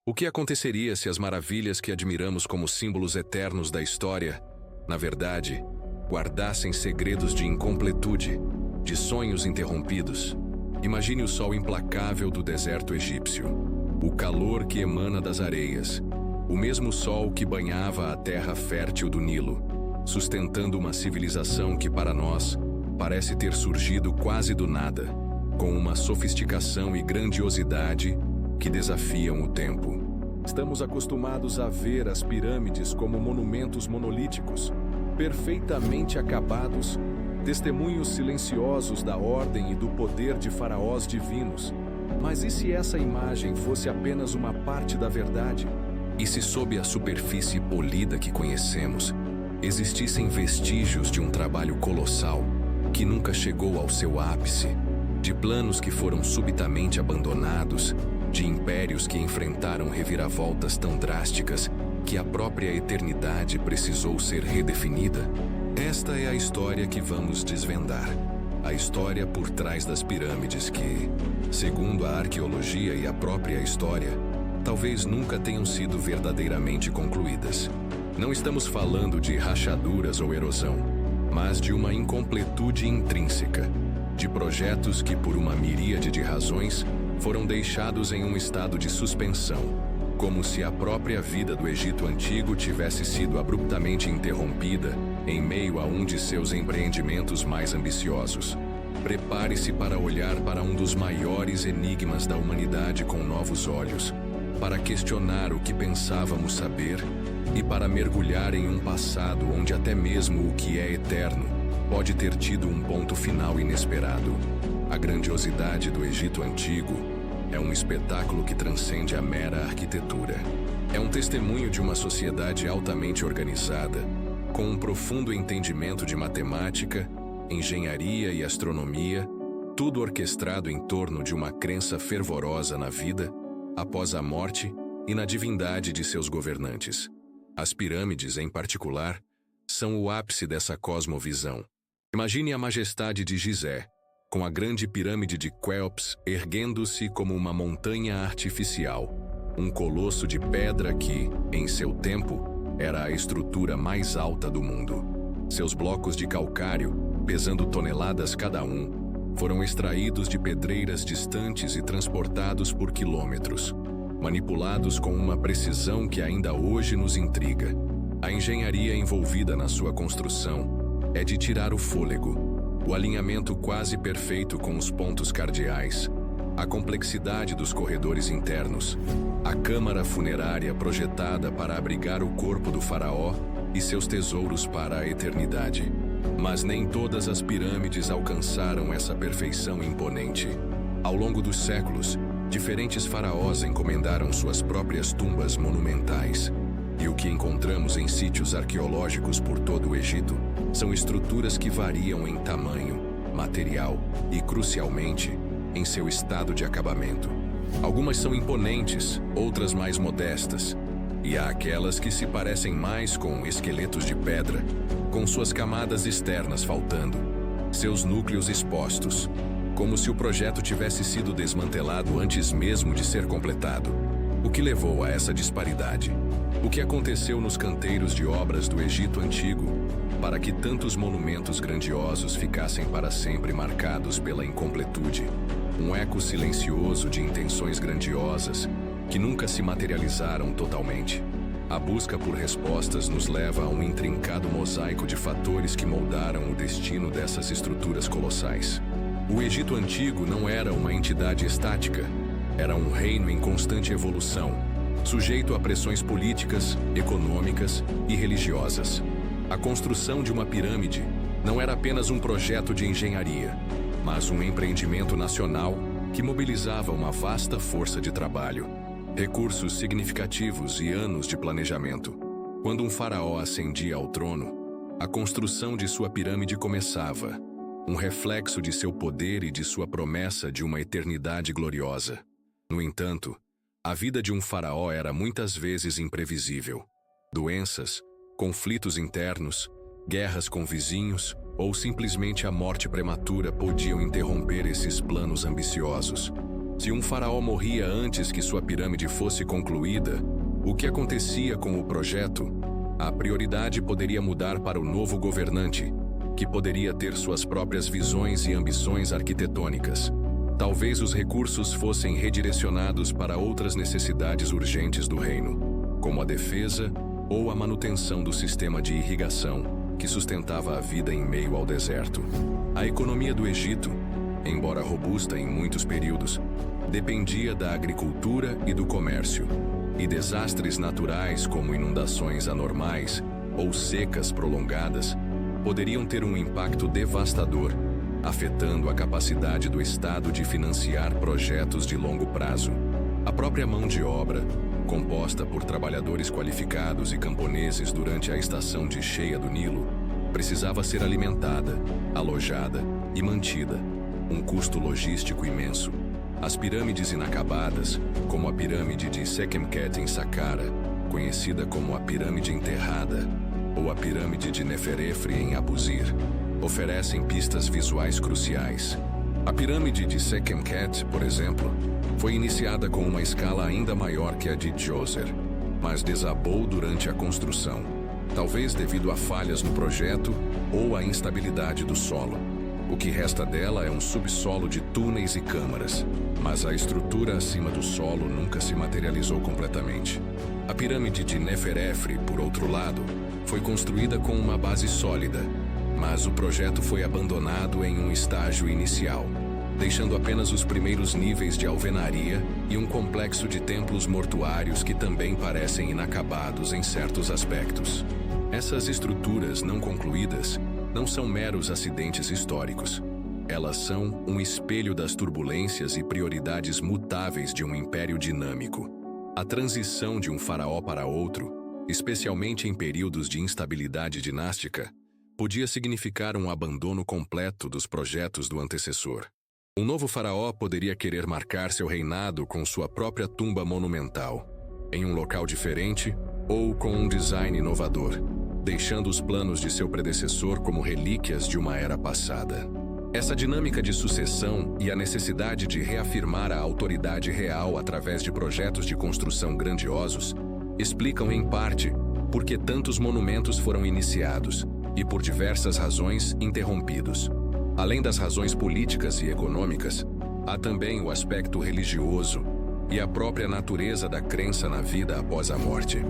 O que aconteceria se as maravilhas que admiramos como símbolos eternos da história, na verdade, guardassem segredos de incompletude, de sonhos interrompidos? Imagine o sol implacável do deserto egípcio, o calor que emana das areias, o mesmo sol que banhava a terra fértil do Nilo, sustentando uma civilização que para nós parece ter surgido quase do nada, com uma sofisticação e grandiosidade que desafiam o tempo. Estamos acostumados a ver as pirâmides como monumentos monolíticos, perfeitamente acabados, testemunhos silenciosos da ordem e do poder de faraós divinos. Mas e se essa imagem fosse apenas uma parte da verdade? E se sob a superfície polida que conhecemos, existissem vestígios de um trabalho colossal que nunca chegou ao seu ápice, de planos que foram subitamente abandonados, de impérios que enfrentaram reviravoltas tão drásticas que a própria eternidade precisou ser redefinida? Esta é a história que vamos desvendar. A história por trás das pirâmides que, segundo a arqueologia e a própria história, talvez nunca tenham sido verdadeiramente concluídas. Não estamos falando de rachaduras ou erosão, mas de uma incompletude intrínseca, de projetos que, por uma miríade de razões, foram deixados em um estado de suspensão, como se a própria vida do Egito Antigo tivesse sido abruptamente interrompida em meio a um de seus empreendimentos mais ambiciosos. Prepare-se para olhar para um dos maiores enigmas da humanidade com novos olhos, para questionar o que pensávamos saber e para mergulhar em um passado onde até mesmo o que é eterno pode ter tido um ponto final inesperado. A grandiosidade do Egito Antigo é um espetáculo que transcende a mera arquitetura. É um testemunho de uma sociedade altamente organizada, com um profundo entendimento de matemática, engenharia e astronomia, tudo orquestrado em torno de uma crença fervorosa na vida, após a morte e na divindade de seus governantes. As pirâmides, em particular, são o ápice dessa cosmovisão. Imagine a majestade de Gizé, com a grande pirâmide de Quéops erguendo-se como uma montanha artificial, um colosso de pedra que, em seu tempo, era a estrutura mais alta do mundo. Seus blocos de calcário, pesando toneladas cada um, foram extraídos de pedreiras distantes e transportados por quilômetros, manipulados com uma precisão que ainda hoje nos intriga. A engenharia envolvida na sua construção é de tirar o fôlego. O alinhamento quase perfeito com os pontos cardeais, a complexidade dos corredores internos, a câmara funerária projetada para abrigar o corpo do faraó e seus tesouros para a eternidade. Mas nem todas as pirâmides alcançaram essa perfeição imponente. Ao longo dos séculos, diferentes faraós encomendaram suas próprias tumbas monumentais. E o que encontramos em sítios arqueológicos por todo o Egito são estruturas que variam em tamanho, material e, crucialmente, em seu estado de acabamento. Algumas são imponentes, outras mais modestas, e há aquelas que se parecem mais com esqueletos de pedra, com suas camadas externas faltando, seus núcleos expostos, como se o projeto tivesse sido desmantelado antes mesmo de ser completado. O que levou a essa disparidade? O que aconteceu nos canteiros de obras do Egito Antigo para que tantos monumentos grandiosos ficassem para sempre marcados pela incompletude? Um eco silencioso de intenções grandiosas que nunca se materializaram totalmente. A busca por respostas nos leva a um intrincado mosaico de fatores que moldaram o destino dessas estruturas colossais. O Egito Antigo não era uma entidade estática, era um reino em constante evolução, sujeito a pressões políticas, econômicas e religiosas. A construção de uma pirâmide não era apenas um projeto de engenharia, mas um empreendimento nacional que mobilizava uma vasta força de trabalho, recursos significativos e anos de planejamento. Quando um faraó ascendia ao trono, a construção de sua pirâmide começava, um reflexo de seu poder e de sua promessa de uma eternidade gloriosa. No entanto, a vida de um faraó era muitas vezes imprevisível. Doenças, conflitos internos, guerras com vizinhos ou simplesmente a morte prematura podiam interromper esses planos ambiciosos. Se um faraó morria antes que sua pirâmide fosse concluída, o que acontecia com o projeto? A prioridade poderia mudar para o novo governante, que poderia ter suas próprias visões e ambições arquitetônicas. Talvez os recursos fossem redirecionados para outras necessidades urgentes do reino, como a defesa ou a manutenção do sistema de irrigação, que sustentava a vida em meio ao deserto. A economia do Egito, embora robusta em muitos períodos, dependia da agricultura e do comércio, e desastres naturais como inundações anormais ou secas prolongadas poderiam ter um impacto devastador, afetando a capacidade do Estado de financiar projetos de longo prazo. A própria mão de obra, composta por trabalhadores qualificados e camponeses durante a estação de cheia do Nilo, precisava ser alimentada, alojada e mantida, um custo logístico imenso. As pirâmides inacabadas, como a pirâmide de Sekhemkhet em Saqqara, conhecida como a Pirâmide Enterrada, ou a Pirâmide de Neferefre em Abusir, oferecem pistas visuais cruciais. A Pirâmide de Sekhemkhet, por exemplo, foi iniciada com uma escala ainda maior que a de Djoser, mas desabou durante a construção, talvez devido a falhas no projeto ou à instabilidade do solo. O que resta dela é um subsolo de túneis e câmaras, mas a estrutura acima do solo nunca se materializou completamente. A Pirâmide de Neferefre, por outro lado, foi construída com uma base sólida, mas o projeto foi abandonado em um estágio inicial, deixando apenas os primeiros níveis de alvenaria e um complexo de templos mortuários que também parecem inacabados em certos aspectos. Essas estruturas não concluídas não são meros acidentes históricos. Elas são um espelho das turbulências e prioridades mutáveis de um império dinâmico. A transição de um faraó para outro, especialmente em períodos de instabilidade dinástica, podia significar um abandono completo dos projetos do antecessor. Um novo faraó poderia querer marcar seu reinado com sua própria tumba monumental, em um local diferente ou com um design inovador, deixando os planos de seu predecessor como relíquias de uma era passada. Essa dinâmica de sucessão e a necessidade de reafirmar a autoridade real através de projetos de construção grandiosos explicam, em parte, por que tantos monumentos foram iniciados e, por diversas razões, interrompidos. Além das razões políticas e econômicas, há também o aspecto religioso e a própria natureza da crença na vida após a morte.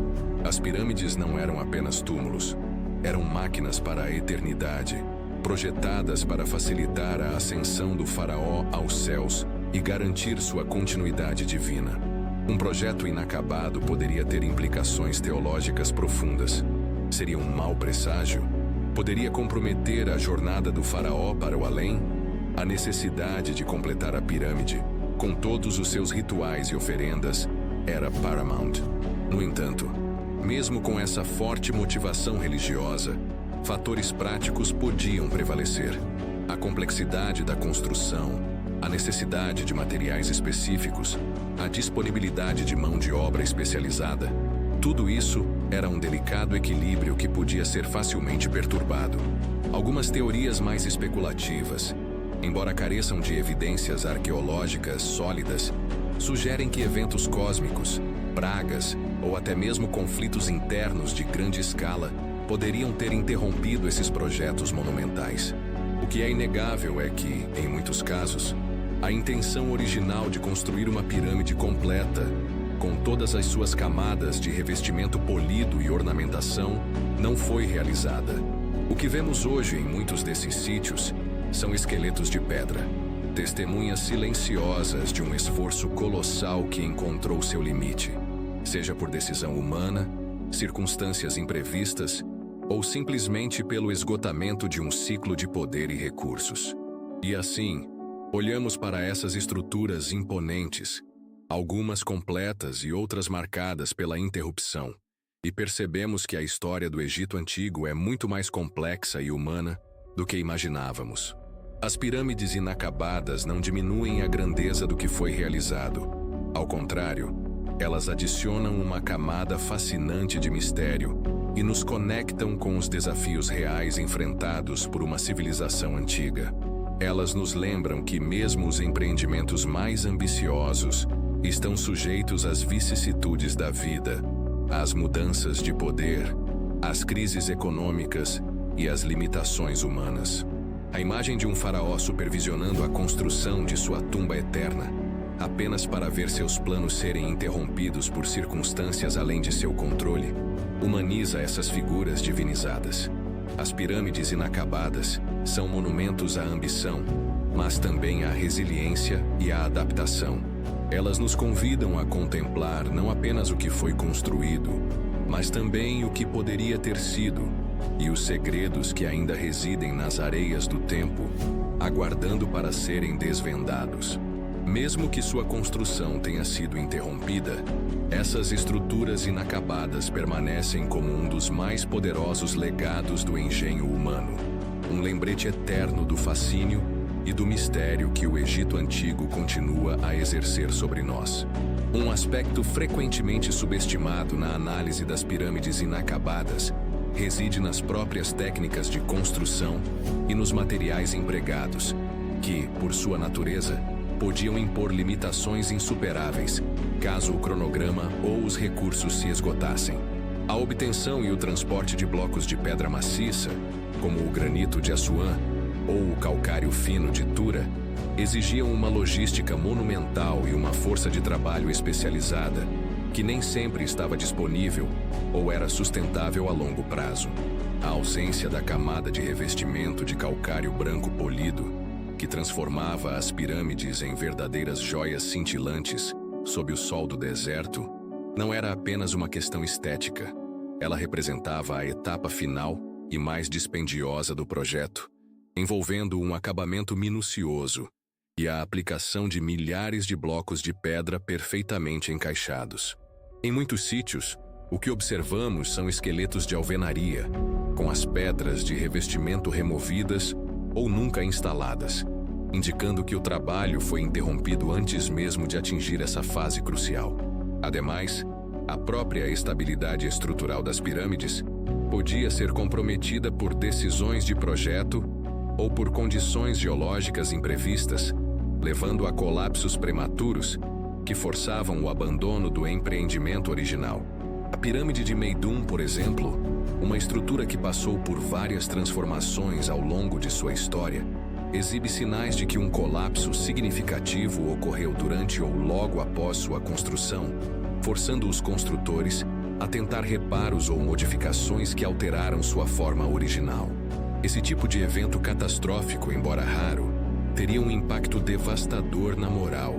As pirâmides não eram apenas túmulos, eram máquinas para a eternidade, projetadas para facilitar a ascensão do faraó aos céus e garantir sua continuidade divina. Um projeto inacabado poderia ter implicações teológicas profundas. Seria um mau presságio? Poderia comprometer a jornada do faraó para o além? A necessidade de completar a pirâmide, com todos os seus rituais e oferendas, era paramount. No entanto, mesmo com essa forte motivação religiosa, fatores práticos podiam prevalecer. A complexidade da construção, a necessidade de materiais específicos, a disponibilidade de mão de obra especializada, tudo isso era um delicado equilíbrio que podia ser facilmente perturbado. Algumas teorias mais especulativas, embora careçam de evidências arqueológicas sólidas, sugerem que eventos cósmicos, pragas ou até mesmo conflitos internos de grande escala poderiam ter interrompido esses projetos monumentais. O que é inegável é que, em muitos casos, a intenção original de construir uma pirâmide completa, com todas as suas camadas de revestimento polido e ornamentação, não foi realizada. O que vemos hoje em muitos desses sítios são esqueletos de pedra, testemunhas silenciosas de um esforço colossal que encontrou seu limite, seja por decisão humana, circunstâncias imprevistas ou simplesmente pelo esgotamento de um ciclo de poder e recursos. E assim, olhamos para essas estruturas imponentes, algumas completas e outras marcadas pela interrupção, e percebemos que a história do Egito Antigo é muito mais complexa e humana do que imaginávamos. As pirâmides inacabadas não diminuem a grandeza do que foi realizado. Ao contrário, elas adicionam uma camada fascinante de mistério e nos conectam com os desafios reais enfrentados por uma civilização antiga. Elas nos lembram que mesmo os empreendimentos mais ambiciosos estão sujeitos às vicissitudes da vida, às mudanças de poder, às crises econômicas e às limitações humanas. A imagem de um faraó supervisionando a construção de sua tumba eterna, apenas para ver seus planos serem interrompidos por circunstâncias além de seu controle, humaniza essas figuras divinizadas. As pirâmides inacabadas são monumentos à ambição, mas também à resiliência e à adaptação. Elas nos convidam a contemplar não apenas o que foi construído, mas também o que poderia ter sido e os segredos que ainda residem nas areias do tempo, aguardando para serem desvendados. Mesmo que sua construção tenha sido interrompida, essas estruturas inacabadas permanecem como um dos mais poderosos legados do engenho humano, um lembrete eterno do fascínio e do mistério que o Egito Antigo continua a exercer sobre nós. Um aspecto frequentemente subestimado na análise das pirâmides inacabadas reside nas próprias técnicas de construção e nos materiais empregados, que, por sua natureza, podiam impor limitações insuperáveis, caso o cronograma ou os recursos se esgotassem. A obtenção e o transporte de blocos de pedra maciça, como o granito de Assuã ou o calcário fino de Tura, exigiam uma logística monumental e uma força de trabalho especializada, que nem sempre estava disponível ou era sustentável a longo prazo. A ausência da camada de revestimento de calcário branco polido, que transformava as pirâmides em verdadeiras joias cintilantes sob o sol do deserto, não era apenas uma questão estética. Ela representava a etapa final e mais dispendiosa do projeto, envolvendo um acabamento minucioso e a aplicação de milhares de blocos de pedra perfeitamente encaixados. Em muitos sítios, o que observamos são esqueletos de alvenaria, com as pedras de revestimento removidas ou nunca instaladas, indicando que o trabalho foi interrompido antes mesmo de atingir essa fase crucial. Ademais, a própria estabilidade estrutural das pirâmides podia ser comprometida por decisões de projeto ou por condições geológicas imprevistas, levando a colapsos prematuros que forçavam o abandono do empreendimento original. A pirâmide de Meidum, por exemplo, uma estrutura que passou por várias transformações ao longo de sua história, exibe sinais de que um colapso significativo ocorreu durante ou logo após sua construção, forçando os construtores a tentar reparos ou modificações que alteraram sua forma original. Esse tipo de evento catastrófico, embora raro, teria um impacto devastador na moral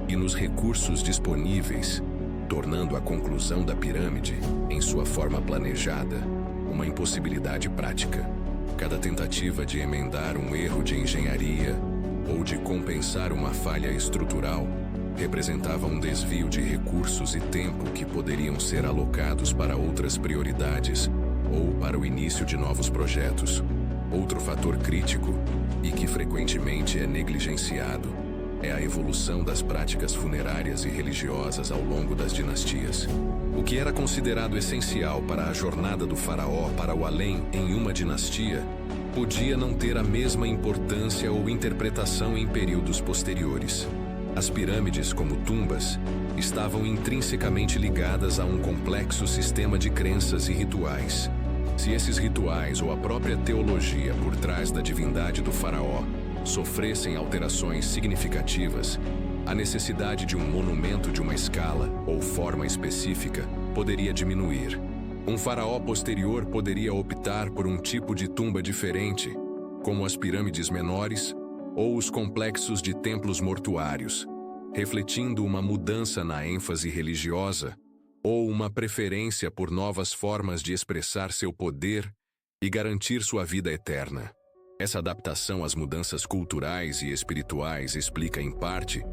e nos recursos disponíveis, tornando a conclusão da pirâmide, em sua forma planejada, uma impossibilidade prática. Cada tentativa de emendar um erro de engenharia ou de compensar uma falha estrutural representava um desvio de recursos e tempo que poderiam ser alocados para outras prioridades ou para o início de novos projetos. Outro fator crítico, e que frequentemente é negligenciado, é a evolução das práticas funerárias e religiosas ao longo das dinastias. O que era considerado essencial para a jornada do faraó para o além em uma dinastia, podia não ter a mesma importância ou interpretação em períodos posteriores. As pirâmides, como tumbas, estavam intrinsecamente ligadas a um complexo sistema de crenças e rituais. Se esses rituais ou a própria teologia por trás da divindade do faraó sofressem alterações significativas, a necessidade de um monumento de uma escala ou forma específica poderia diminuir. Um faraó posterior poderia optar por um tipo de tumba diferente, como as pirâmides menores ou os complexos de templos mortuários, refletindo uma mudança na ênfase religiosa ou uma preferência por novas formas de expressar seu poder e garantir sua vida eterna. Essa adaptação às mudanças culturais e espirituais explica, em parte,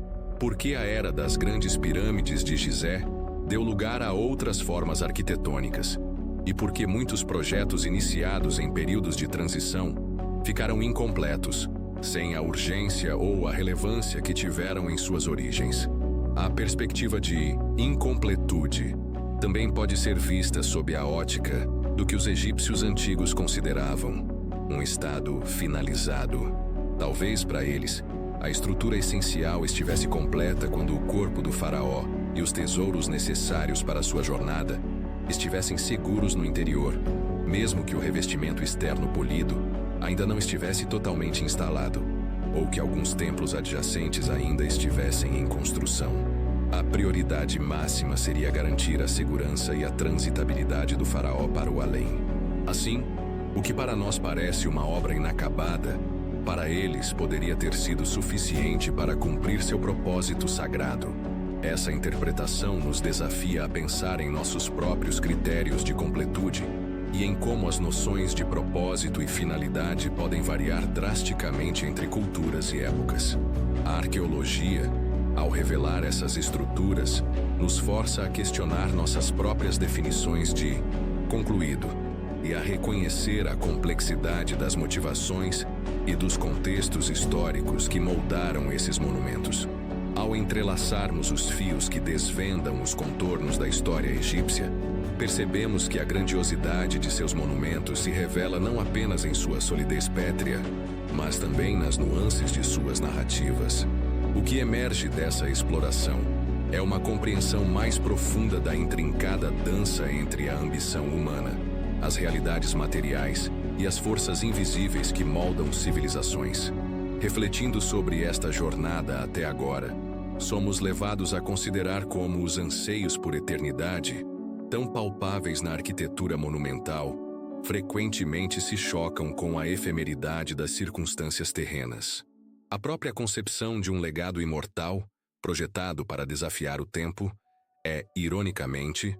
por que a era das grandes pirâmides de Gizé deu lugar a outras formas arquitetônicas, e por que muitos projetos iniciados em períodos de transição ficaram incompletos, sem a urgência ou a relevância que tiveram em suas origens. A perspectiva de incompletude também pode ser vista sob a ótica do que os egípcios antigos consideravam um estado finalizado. Talvez para eles, a estrutura essencial estivesse completa quando o corpo do faraó e os tesouros necessários para sua jornada estivessem seguros no interior, mesmo que o revestimento externo polido ainda não estivesse totalmente instalado, ou que alguns templos adjacentes ainda estivessem em construção. A prioridade máxima seria garantir a segurança e a transitabilidade do faraó para o além. Assim, o que para nós parece uma obra inacabada, para eles poderia ter sido suficiente para cumprir seu propósito sagrado. Essa interpretação nos desafia a pensar em nossos próprios critérios de completude e em como as noções de propósito e finalidade podem variar drasticamente entre culturas e épocas. A arqueologia, ao revelar essas estruturas, nos força a questionar nossas próprias definições de concluído e a reconhecer a complexidade das motivações e dos contextos históricos que moldaram esses monumentos. Ao entrelaçarmos os fios que desvendam os contornos da história egípcia, percebemos que a grandiosidade de seus monumentos se revela não apenas em sua solidez pétrea, mas também nas nuances de suas narrativas. O que emerge dessa exploração é uma compreensão mais profunda da intrincada dança entre a ambição humana, as realidades materiais e as forças invisíveis que moldam civilizações. Refletindo sobre esta jornada até agora, somos levados a considerar como os anseios por eternidade, tão palpáveis na arquitetura monumental, frequentemente se chocam com a efemeridade das circunstâncias terrenas. A própria concepção de um legado imortal, projetado para desafiar o tempo, é, ironicamente,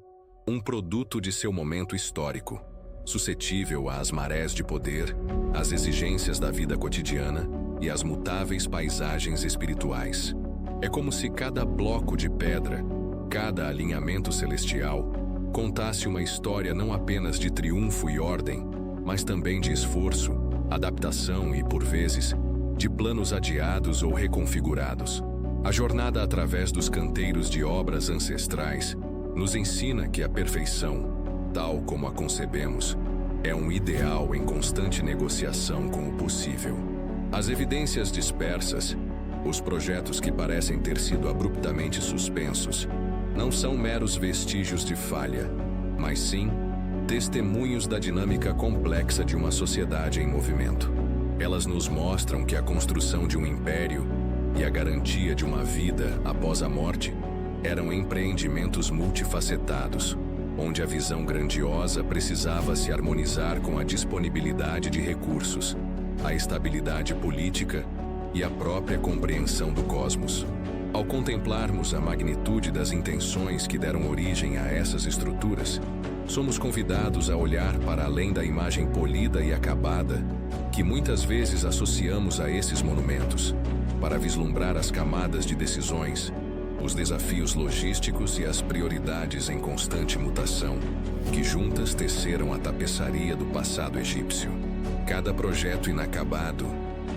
um produto de seu momento histórico, suscetível às marés de poder, às exigências da vida cotidiana e às mutáveis paisagens espirituais. É como se cada bloco de pedra, cada alinhamento celestial, contasse uma história não apenas de triunfo e ordem, mas também de esforço, adaptação e, por vezes, de planos adiados ou reconfigurados. A jornada através dos canteiros de obras ancestrais nos ensina que a perfeição, tal como a concebemos, é um ideal em constante negociação com o possível. As evidências dispersas, os projetos que parecem ter sido abruptamente suspensos, não são meros vestígios de falha, mas sim testemunhos da dinâmica complexa de uma sociedade em movimento. Elas nos mostram que a construção de um império e a garantia de uma vida após a morte eram empreendimentos multifacetados, onde a visão grandiosa precisava se harmonizar com a disponibilidade de recursos, a estabilidade política e a própria compreensão do cosmos. Ao contemplarmos a magnitude das intenções que deram origem a essas estruturas, somos convidados a olhar para além da imagem polida e acabada que muitas vezes associamos a esses monumentos, para vislumbrar as camadas de decisões, os desafios logísticos e as prioridades em constante mutação, que juntas teceram a tapeçaria do passado egípcio. Cada projeto inacabado,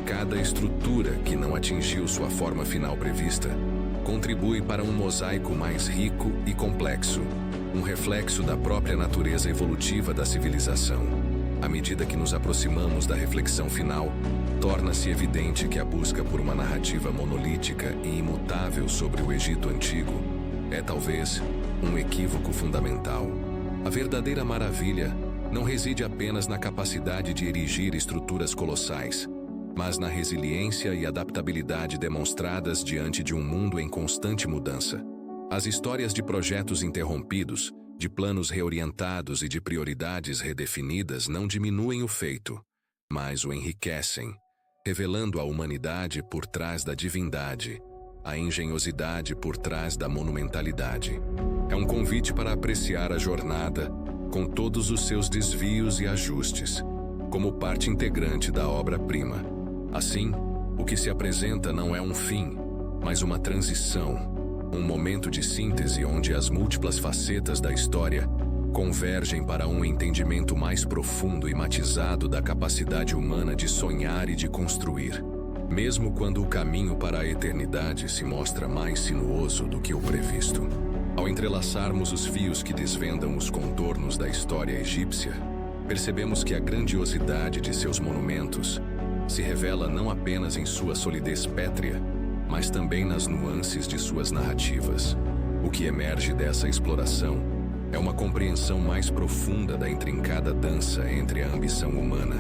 cada estrutura que não atingiu sua forma final prevista, contribui para um mosaico mais rico e complexo, um reflexo da própria natureza evolutiva da civilização. À medida que nos aproximamos da reflexão final, torna-se evidente que a busca por uma narrativa monolítica e imutável sobre o Egito Antigo é talvez um equívoco fundamental. A verdadeira maravilha não reside apenas na capacidade de erigir estruturas colossais, mas na resiliência e adaptabilidade demonstradas diante de um mundo em constante mudança. As histórias de projetos interrompidos, de planos reorientados e de prioridades redefinidas não diminuem o feito, mas o enriquecem, revelando a humanidade por trás da divindade, a engenhosidade por trás da monumentalidade. É um convite para apreciar a jornada, com todos os seus desvios e ajustes, como parte integrante da obra-prima. Assim, o que se apresenta não é um fim, mas uma transição, um momento de síntese onde as múltiplas facetas da história convergem para um entendimento mais profundo e matizado da capacidade humana de sonhar e de construir, mesmo quando o caminho para a eternidade se mostra mais sinuoso do que o previsto. Ao entrelaçarmos os fios que desvendam os contornos da história egípcia, percebemos que a grandiosidade de seus monumentos se revela não apenas em sua solidez pétrea, mas também nas nuances de suas narrativas. O que emerge dessa exploração é uma compreensão mais profunda da intrincada dança entre a ambição humana,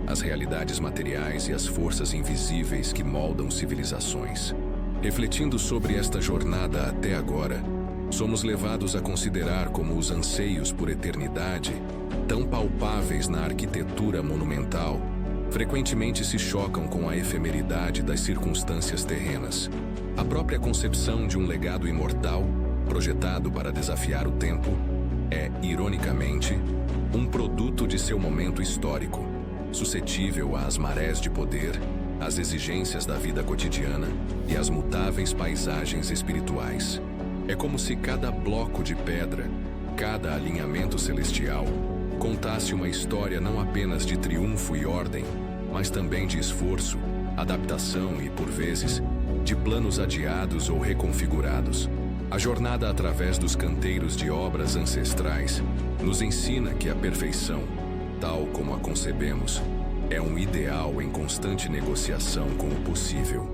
as realidades materiais e as forças invisíveis que moldam civilizações. Refletindo sobre esta jornada até agora, somos levados a considerar como os anseios por eternidade, tão palpáveis na arquitetura monumental, frequentemente se chocam com a efemeridade das circunstâncias terrenas. A própria concepção de um legado imortal, projetado para desafiar o tempo, é, ironicamente, um produto de seu momento histórico, suscetível às marés de poder, às exigências da vida cotidiana e às mutáveis paisagens espirituais. É como se cada bloco de pedra, cada alinhamento celestial, contasse uma história não apenas de triunfo e ordem, mas também de esforço, adaptação e, por vezes, de planos adiados ou reconfigurados. A jornada através dos canteiros de obras ancestrais nos ensina que a perfeição, tal como a concebemos, é um ideal em constante negociação com o possível.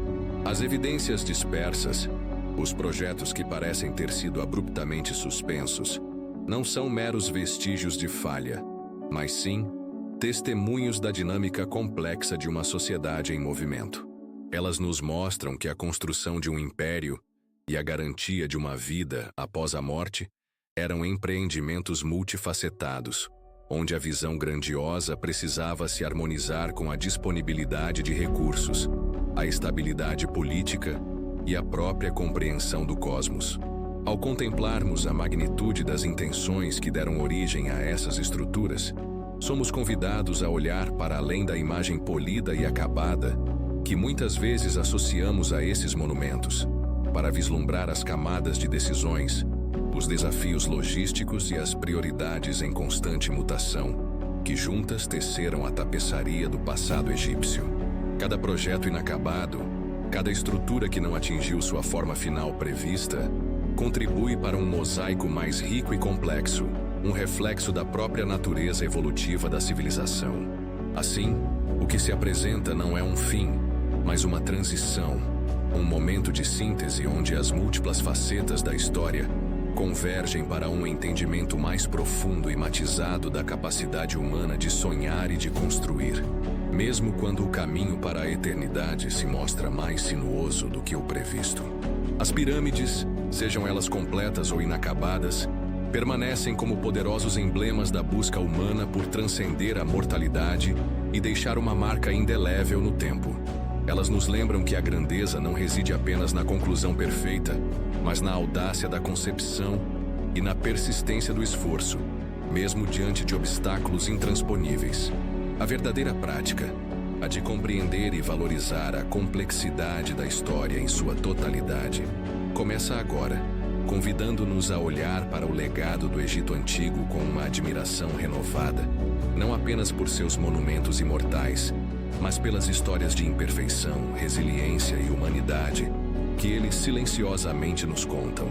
As evidências dispersas, os projetos que parecem ter sido abruptamente suspensos, não são meros vestígios de falha, mas sim testemunhos da dinâmica complexa de uma sociedade em movimento. Elas nos mostram que a construção de um império e a garantia de uma vida após a morte eram empreendimentos multifacetados, onde a visão grandiosa precisava se harmonizar com a disponibilidade de recursos, a estabilidade política e a própria compreensão do cosmos. Ao contemplarmos a magnitude das intenções que deram origem a essas estruturas, somos convidados a olhar para além da imagem polida e acabada que muitas vezes associamos a esses monumentos, para vislumbrar as camadas de decisões, os desafios logísticos e as prioridades em constante mutação, que juntas teceram a tapeçaria do passado egípcio. Cada projeto inacabado, cada estrutura que não atingiu sua forma final prevista, contribui para um mosaico mais rico e complexo, um reflexo da própria natureza evolutiva da civilização. Assim, o que se apresenta não é um fim, mas uma transição, um momento de síntese onde as múltiplas facetas da história convergem para um entendimento mais profundo e matizado da capacidade humana de sonhar e de construir, mesmo quando o caminho para a eternidade se mostra mais sinuoso do que o previsto. As pirâmides, sejam elas completas ou inacabadas, permanecem como poderosos emblemas da busca humana por transcender a mortalidade e deixar uma marca indelével no tempo. Elas nos lembram que a grandeza não reside apenas na conclusão perfeita, mas na audácia da concepção e na persistência do esforço, mesmo diante de obstáculos intransponíveis. A verdadeira prática, a de compreender e valorizar a complexidade da história em sua totalidade, começa agora, convidando-nos a olhar para o legado do Egito Antigo com uma admiração renovada, não apenas por seus monumentos imortais, mas pelas histórias de imperfeição, resiliência e humanidade que eles silenciosamente nos contam.